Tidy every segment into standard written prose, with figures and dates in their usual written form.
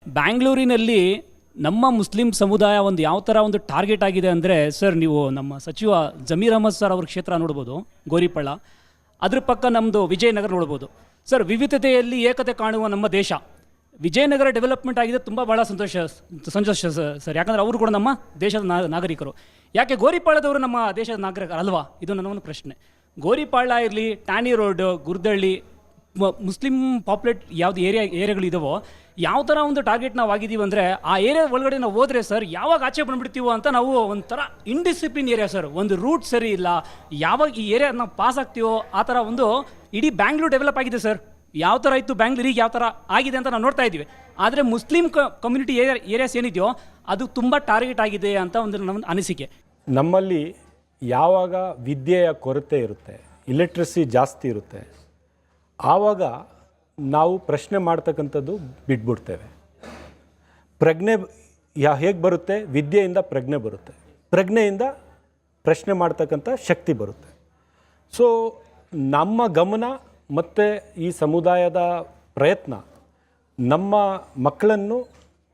ಬ್ಯಾಂಗ್ಳೂರಿನಲ್ಲಿ ನಮ್ಮ ಮುಸ್ಲಿಂ ಸಮುದಾಯ ಒಂದು ಯಾವ ಥರ ಒಂದು ಟಾರ್ಗೆಟ್ ಆಗಿದೆ ಅಂದರೆ ಸರ್, ನೀವು ನಮ್ಮ ಸಚಿವ ಜಮೀರ್ ಅಹಮದ್ ಸರ್ ಅವ್ರ ಕ್ಷೇತ್ರ ನೋಡ್ಬೋದು, ಗೋರಿಪಳ್ಳ. ಅದ್ರ ಪಕ್ಕ ನಮ್ಮದು ವಿಜಯನಗರ ನೋಡ್ಬೋದು. ಸರ್, ವಿವಿಧತೆಯಲ್ಲಿ ಏಕತೆ ಕಾಣುವ ನಮ್ಮ ದೇಶ. ವಿಜಯನಗರ ಡೆವಲಪ್ಮೆಂಟ್ ಆಗಿದೆ, ತುಂಬ ಭಾಳ ಸಂತೋಷ ಸರ್. ಯಾಕಂದರೆ ಅವರು ಕೂಡ ನಮ್ಮ ದೇಶದ ನಾಗರಿಕರು. ಯಾಕೆ ಗೋರಿಪಾಳ್ಯದವರು ನಮ್ಮ ದೇಶದ ನಾಗರಿಕರು ಅಲ್ವಾ? ಇದು ನನ್ನ ಒಂದು ಪ್ರಶ್ನೆ. ಗೋರಿಪಾಳ್ಯ ಇರಲಿ, ಟ್ಯಾನಿ ರೋಡ್, ಗುರ್ದಳ್ಳಿ, ಮುಸ್ಲಿಂ ಪಾಪ್ಯುಲೇಟ್ ಯಾವ್ದು ಏರಿಯಾಗಳಿದಾವೋ, ಯಾವ ಥರ ಒಂದು ಟಾರ್ಗೆಟ್ ನಾವು ಆಗಿದ್ದೀವಿ ಅಂದರೆ, ಆ ಏರಿಯಾ ಒಳಗಡೆ ನಾವು ಹೋದರೆ ಸರ್, ಯಾವಾಗ ಆಚೆ ಬಂದುಬಿಡ್ತೀವೋ ಅಂತ ನಾವು ಒಂಥರ ಇಂಡಿಸಿಪ್ಲಿನ್ ಏರಿಯಾ ಸರ್. ಒಂದು ರೂಟ್ ಸರಿ ಇಲ್ಲ, ಯಾವಾಗ ಈ ಏರಿಯಾ ನಾವು ಪಾಸ್ ಆಗ್ತೀವೋ ಆ ಥರ ಒಂದು ಇಡೀ ಬ್ಯಾಂಗ್ಳೂರು ಡೆವಲಪ್ ಆಗಿದೆ ಸರ್. ಯಾವ ಥರ ಇತ್ತು ಬ್ಯಾಂಗ್ಳೂರಿಗೆ, ಯಾವ ಥರ ಆಗಿದೆ ಅಂತ ನಾವು ನೋಡ್ತಾ ಇದ್ದೀವಿ. ಆದರೆ ಮುಸ್ಲಿಂ ಕಮ್ಯುನಿಟಿ ಏರಿಯಾಸ್ ಏನಿದೆಯೋ ಅದು ತುಂಬ ಟಾರ್ಗೆಟ್ ಆಗಿದೆ ಅಂತ ಒಂದು ನಮ್ಮ ಅನಿಸಿಕೆ. ನಮ್ಮಲ್ಲಿ ಯಾವಾಗ ವಿದ್ಯೆಯ ಕೊರತೆ ಇರುತ್ತೆ, ಇಲೆಕ್ಟ್ರಿಸಿ ಜಾಸ್ತಿ ಇರುತ್ತೆ, ಆವಾಗ ನಾವು ಪ್ರಶ್ನೆ ಮಾಡ್ತಕ್ಕಂಥದ್ದು ಬಿಟ್ಬಿಡ್ತೇವೆ. ಪ್ರಜ್ಞೆ ಹೇಗೆ ಬರುತ್ತೆ? ವಿದ್ಯೆಯಿಂದ ಪ್ರಜ್ಞೆ ಬರುತ್ತೆ, ಪ್ರಜ್ಞೆಯಿಂದ ಪ್ರಶ್ನೆ ಮಾಡ್ತಕ್ಕಂಥ ಶಕ್ತಿ ಬರುತ್ತೆ. ಸೊ ನಮ್ಮ ಗಮನ ಮತ್ತು ಈ ಸಮುದಾಯದ ಪ್ರಯತ್ನ ನಮ್ಮ ಮಕ್ಕಳನ್ನು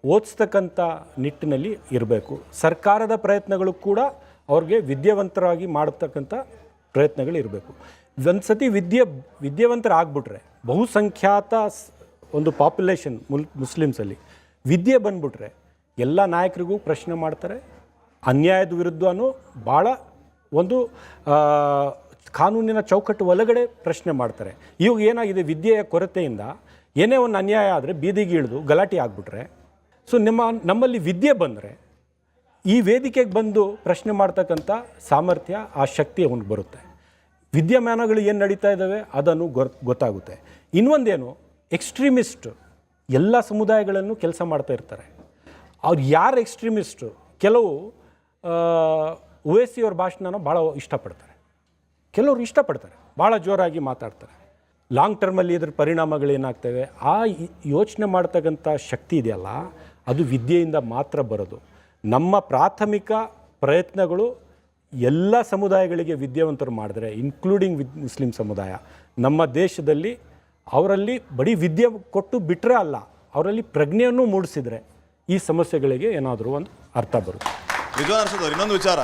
ಓದಿಸ್ತಕ್ಕಂಥ ನಿಟ್ಟಿನಲ್ಲಿ ಇರಬೇಕು. ಸರ್ಕಾರದ ಪ್ರಯತ್ನಗಳು ಕೂಡ ಅವ್ರಿಗೆ ವಿದ್ಯಾವಂತರಾಗಿ ಮಾಡತಕ್ಕಂಥ ಪ್ರಯತ್ನಗಳು ಇರಬೇಕು. ಒಂದು ಸತಿ ವಿದ್ಯಾವಂತರಾಗ್ಬಿಟ್ರೆ, ಬಹುಸಂಖ್ಯಾತ ಒಂದು ಪಾಪ್ಯುಲೇಷನ್ ಮುಸ್ಲಿಮ್ಸಲ್ಲಿ ವಿದ್ಯೆ ಬಂದ್ಬಿಟ್ರೆ ಎಲ್ಲ ನಾಯಕರಿಗೂ ಪ್ರಶ್ನೆ ಮಾಡ್ತಾರೆ. ಅನ್ಯಾಯದ ವಿರುದ್ಧನೂ ಭಾಳ ಒಂದು ಕಾನೂನಿನ ಚೌಕಟ್ಟು ಒಳಗಡೆ ಪ್ರಶ್ನೆ ಮಾಡ್ತಾರೆ. ಇವಾಗ ಏನಾಗಿದೆ, ವಿದ್ಯೆಯ ಕೊರತೆಯಿಂದ ಏನೇ ಒಂದು ಅನ್ಯಾಯ ಆದರೆ ಬೀದಿಗೆ ಇಳಿದು ಗಲಾಟೆ ಆಗಿಬಿಟ್ರೆ, ಸೊ ನಮ್ಮಲ್ಲಿ ವಿದ್ಯೆ ಬಂದರೆ ಈ ವೇದಿಕೆಗೆ ಬಂದು ಪ್ರಶ್ನೆ ಮಾಡ್ತಕ್ಕಂಥ ಸಾಮರ್ಥ್ಯ, ಆ ಶಕ್ತಿ ಅವನಿಗೆ ಬರುತ್ತೆ. ವಿದ್ಯಮಾನಗಳು ಏನು ನಡೀತಾ ಇದ್ದಾವೆ ಅದನ್ನು ಗೊತ್ತಾಗುತ್ತೆ. ಇನ್ನೊಂದೇನು, ಎಕ್ಸ್ಟ್ರೀಮಿಸ್ಟ್ ಎಲ್ಲ ಸಮುದಾಯಗಳನ್ನು ಕೆಲಸ ಮಾಡ್ತಾ ಇರ್ತಾರೆ. ಅವ್ರು ಯಾರು ಎಕ್ಸ್ಟ್ರೀಮಿಸ್ಟು, ಕೆಲವು ಓವೈಸಿ ಅವ್ರ ಭಾಷಣನ ಭಾಳ ಇಷ್ಟಪಡ್ತಾರೆ, ಕೆಲವರು ಇಷ್ಟಪಡ್ತಾರೆ, ಭಾಳ ಜೋರಾಗಿ ಮಾತಾಡ್ತಾರೆ. ಲಾಂಗ್ ಟರ್ಮಲ್ಲಿ ಇದ್ರ ಪರಿಣಾಮಗಳೇನಾಗ್ತವೆ, ಆ ಯೋಚನೆ ಮಾಡ್ತಕ್ಕಂಥ ಶಕ್ತಿ ಇದೆಯಲ್ಲ, ಅದು ವಿದ್ಯೆಯಿಂದ ಮಾತ್ರ ಬರೋದು. ನಮ್ಮ ಪ್ರಾಥಮಿಕ ಪ್ರಯತ್ನಗಳು ಎಲ್ಲ ಸಮುದಾಯಗಳಿಗೆ ವಿದ್ಯಾವಂತರು ಮಾಡಿದ್ರೆ, ಇನ್ಕ್ಲೂಡಿಂಗ್ ಮುಸ್ಲಿಂ ಸಮುದಾಯ, ನಮ್ಮ ದೇಶದಲ್ಲಿ ಅವರಲ್ಲಿ ಬರೀ ವಿದ್ಯೆ ಕೊಟ್ಟು ಬಿಟ್ಟರೆ ಅಲ್ಲ, ಅವರಲ್ಲಿ ಪ್ರಜ್ಞೆಯನ್ನು ಮೂಡಿಸಿದರೆ ಈ ಸಮಸ್ಯೆಗಳಿಗೆ ಏನಾದರೂ ಒಂದು ಅರ್ಥ ಬರುತ್ತೆ. ಇನ್ನೊಂದು ವಿಚಾರ,